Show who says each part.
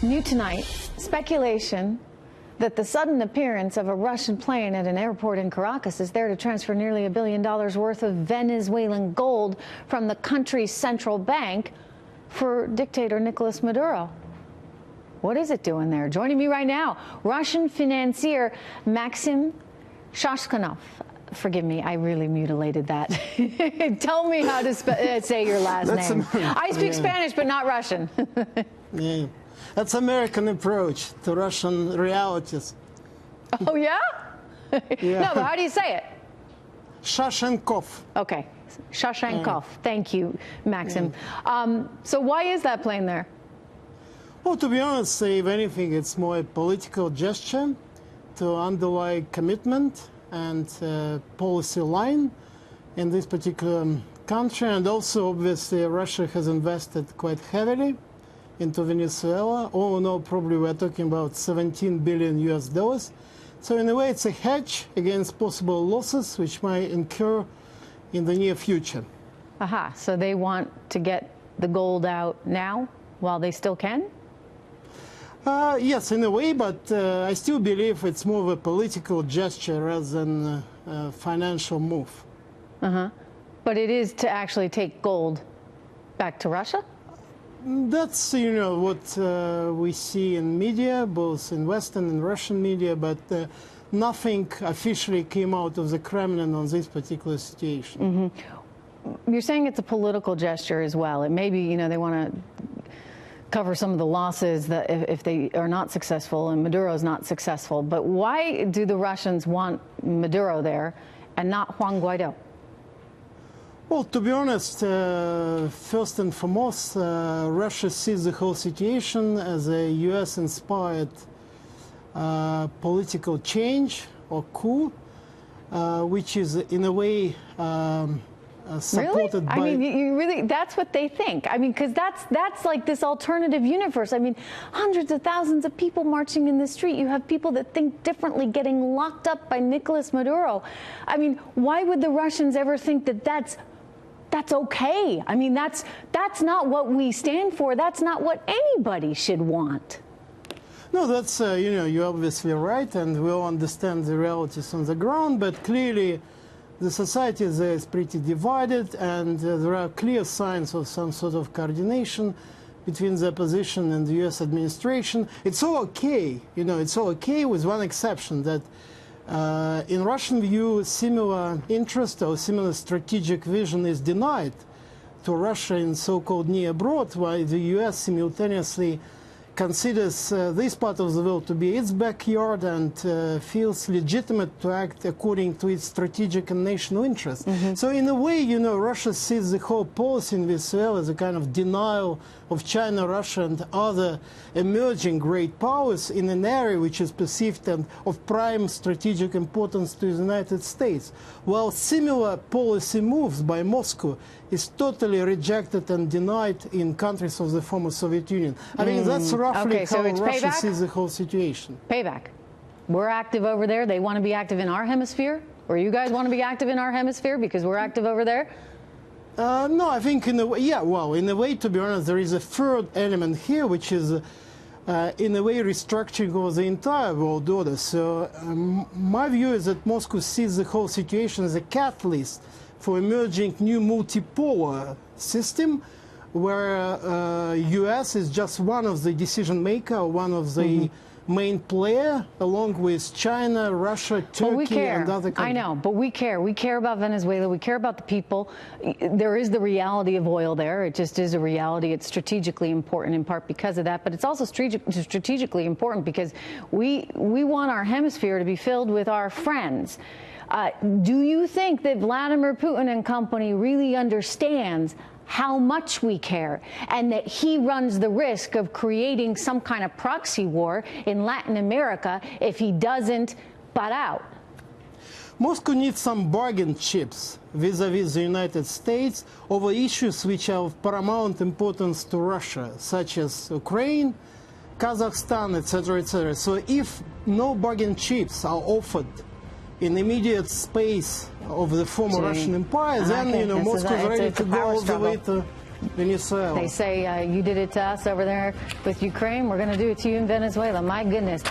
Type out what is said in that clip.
Speaker 1: New tonight, speculation that the sudden appearance of a Russian plane at an airport in Caracas is there to transfer nearly $1 billion worth of Venezuelan gold from the country's central bank for dictator Nicolas Maduro. What is it doing there? Joining me right now, Russian financier Maxim Shashenkov. Forgive me, I really mutilated that. Tell me how to say your last name. I speak Spanish, but not Russian.
Speaker 2: Yeah. That's American approach to Russian realities.
Speaker 1: Oh, yeah?
Speaker 2: Yeah.
Speaker 1: No, but how do you say it?
Speaker 2: Shashenkov.
Speaker 1: Okay, Shashenkov. Thank you, Maxim. So why is that plane there?
Speaker 2: Well, to be honest, if anything, it's more a political gesture to underlie commitment and policy line in this particular country. And also, obviously, Russia has invested quite heavily into Venezuela. All in all, probably we're talking about $17 billion US. So in a way, it's a hedge against possible losses which might incur in the near future.
Speaker 1: Aha, so they want to get the gold out now while they still can?
Speaker 2: Yes, in a way, but I still believe it's more of a political gesture rather than a financial move.
Speaker 1: But it is to actually take gold back to Russia?
Speaker 2: That's, what we see in media, both in Western and Russian media, but nothing officially came out of the Kremlin on this particular situation.
Speaker 1: You're saying it's a political gesture as well. It may be, they want to cover some of the losses that if they are not successful and Maduro is not successful. But why do the Russians want Maduro there and not Juan Guaido?
Speaker 2: Well, to be honest, first and foremost, Russia sees the whole situation as a US-inspired political change or coup, which is in a way supported by...
Speaker 1: I mean, you really, that's what they think. I mean, because that's like this alternative universe. I mean, hundreds of thousands of people marching in the street. You have people that think differently getting locked up by Nicolas Maduro. I mean, why would the Russians ever think that that's okay? I mean, that's not what we stand for. That's not what anybody should want.
Speaker 2: No, that's, you're obviously right, and we all understand the realities on the ground, but clearly the society there is pretty divided, and there are clear signs of some sort of coordination between the opposition and the U.S. administration. It's all okay, it's all okay with one exception, that in Russian view, similar interest or similar strategic vision is denied to Russia in so-called near abroad, while the U.S. simultaneously considers this part of the world to be its backyard and feels legitimate to act according to its strategic and national interests. So in a way, Russia sees the whole policy in Venezuela as a kind of denial of China, Russia, and other emerging great powers in an area which is perceived and of prime strategic importance to the United States, while similar policy moves by Moscow is totally rejected and denied in countries of the former Soviet Union. I mean, that's roughly how Russia sees the whole situation.
Speaker 1: Payback. We're active over there. They want to be active in our hemisphere? Or you guys want to be active in our hemisphere because we're active over there?
Speaker 2: No, I think in a way, in a way, to be honest, there is a third element here, which is, in a way, restructuring of the entire world order. So my view is that Moscow sees the whole situation as a catalyst for emerging new multipolar system, where U.S. is just one of the decision maker, one of the main player, along with China, Russia, Turkey, and other countries.
Speaker 1: I know, but we care. We care about Venezuela. We care about the people. There is the reality of oil there. It just is a reality. It's strategically important in part because of that, but it's also strategically important because we want our hemisphere to be filled with our friends. Do you think that Vladimir Putin and company really understands how much we care, and that he runs the risk of creating some kind of proxy war in Latin America if he doesn't butt out?
Speaker 2: Moscow needs some bargain chips vis-à-vis the United States over issues which are of paramount importance to Russia, such as Ukraine, Kazakhstan, etc., etc. So if no bargain chips are offered in immediate space of the former Russian Empire, then Moscow is ready to go all the way to Venezuela.
Speaker 1: They say you did it to us over there with Ukraine. We're going to do it to you in Venezuela. My goodness.